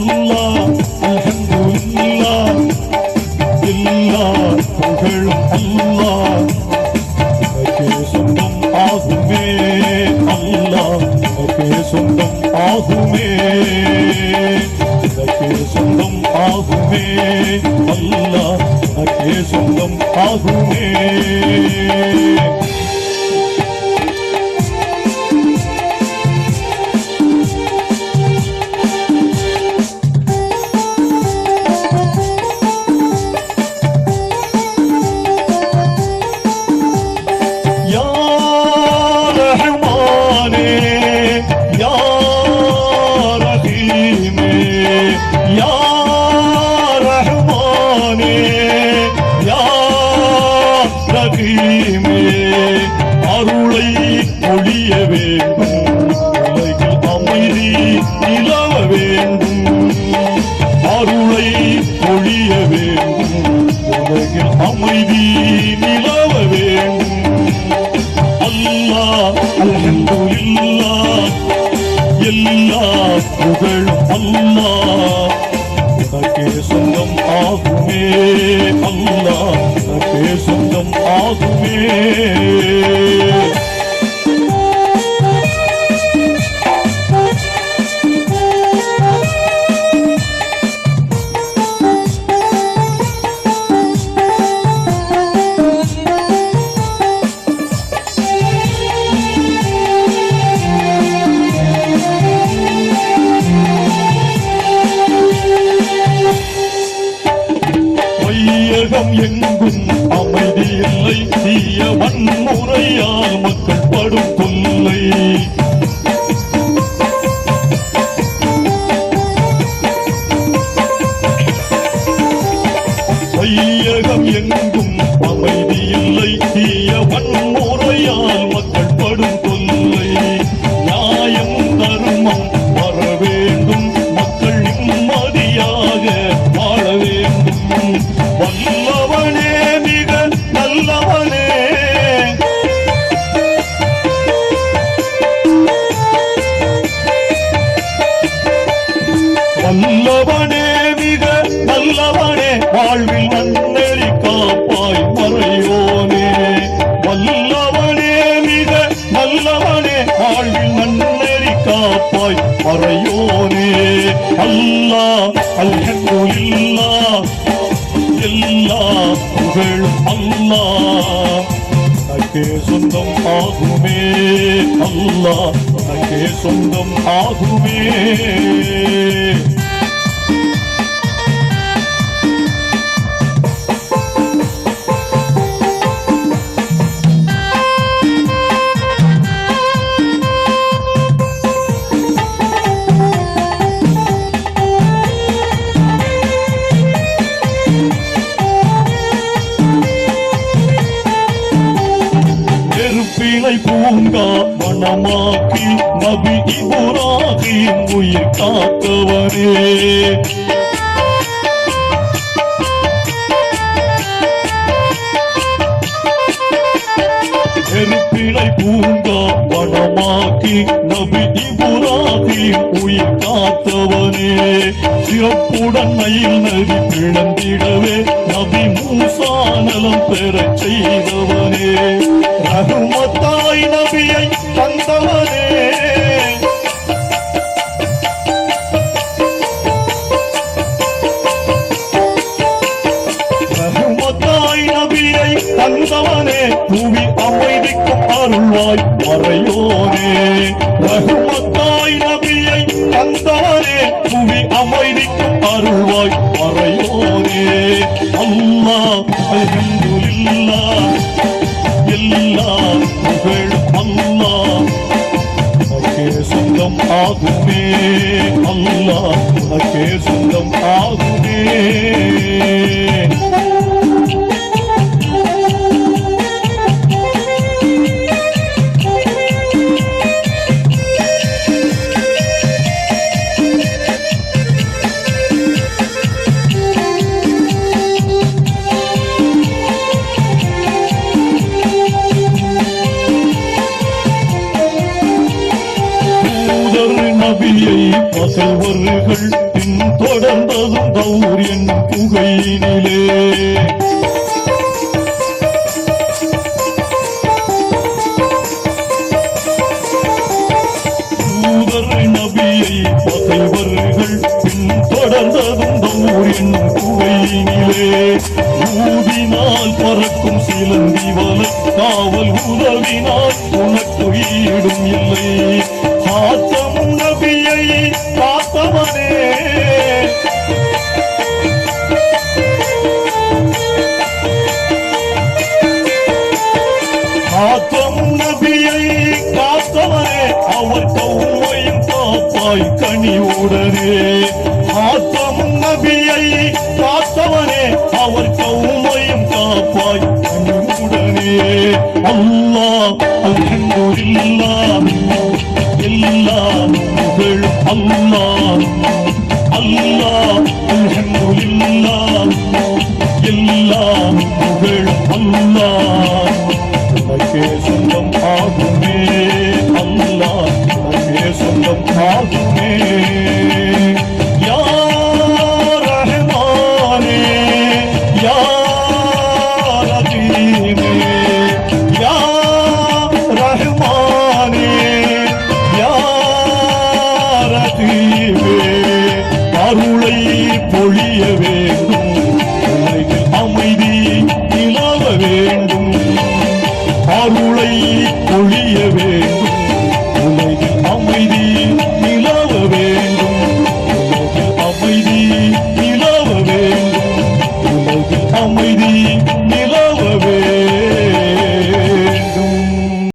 அல்லாஹ் அல்ஹம்துலில்லாஹ் எல்லா புகழும் அல்லாஹ் உனக்கே சொந்தம் ஆகுமே அல்லாஹ் உனக்கே சொந்தம் ஆகுமே உனக்கே சொந்தம் ஆகுமே அல்லாஹ் உனக்கே சொந்தம் ஆகுமே அருளை ஒழிய வேண்டும் உலகில் அமைதி நிலவ வேண்டும் அருளை ஒழிய வேண்டும் உலகில் அமைதி நிலவ வேண்டும் அல்லாஹ் அல்ஹம்துலில்லாஹ் எல்லா புகழும் அல்லாஹ் உனக்கே சொந்தம் ஆகுமே அல்லாஹ் உனக்கே சொந்தம் ஆகுமே எங்கும் அமைதி இல்லை தீய வன்முறையால் மக்கள் படும் தொல்லை வையகம் எங்கும் அமைதி இல்லை தீய வன்முறையால் மக்கள் படும் தொல்லை நியாயம் தர்மம் வர வேண்டும் மக்கள் நிம்மதியாக வாழ வேண்டும் வல்லவனே மிக நல்லவனே வல்லவனே மிக நல்லவனே வாழ்வில் நன்னெறி காப்பாய் மறையோனே வல்லவனே மிக நல்லவனே வாழ்வில் நன்னெறி காப்பாய் மறையோனே அல்லாஹ் அல்ஹம்துலில்லாஹ் எல்லா புகழும் அல்லாஹ் உனக்கே சொந்தம் ஆகுமே அல்லாஹ் உனக்கே சொந்தம் ஆகுமே பிழை பூங்கா மனமாக்கி நபி இப்ராஹீம் உயிர் காத்தவரே பிழை பூங்கா மனமாக்கி நபி இப்ராஹீம் உயிர் காத்தவனே சிறப்புடன் நயில் நதி பிளந்திடவே நபி மூசா நலம் பெறச் செய்தவனே ரஹ்மத்தாய் நபியை தந்தவனே ரஹ்மத்தாய் நபியை தந்தவனே புவி அமைதிக்கும் அருள்வாய் மறையோனே ரஹ்மத்தாய் நபியை தந்தவனே புவி அமைதிக்கும் அருள்வாய் மறையோனே அல்லாஹ் அல்ஹம்துலில்லாஹ் எல்லா புகழும் அல்லாஹ் உனக்கே சொந்தம் ஆகுமே அல்லாஹ் உனக்கே சொந்தம் ஆகுமே நபியை பகைவர்கள் பின் புவியினிலே. தூதர் நபியை பகைவர்கள் பின்தொடர்ந்ததும் என்னும் குகையினிலே. ஊதினால் பறக்கும் சிலந்தி வலை காவல் உதவினால் உனக்கு ஈடும் இல்லை. காத்தமும் நபியை காத்தவனே காத்தமும் நபியை காத்தவனே அவர் கௌமையும் காப்பாய் கனிவுடனே. காத்தமும் நபியை காத்தவனே அவர் கௌமையும் காப்பாய் கனிவுடனே. அல்லாஹ் அல்ஹம்துலில்லாஹ் எல்லாம் புகழும் அல்லாஹ். அல்லாஹ் அல்ஹம்துலில்லாஹ் எல்லாம் புகழும் அல்லாஹ். உனக்கே சொந்தம் ஆகுமே அல்லாஹ், உனக்கே சொந்தம் ஆகுமே. யா ரஹ்மானே யா ரஹீமே யா ரஹ்மானே யா ரஹீமே. அருளை பொழிய வேண்டும், உலகில் அமைதி நிலவ வேண்டும். அருளை பொழிய வேண்டும்,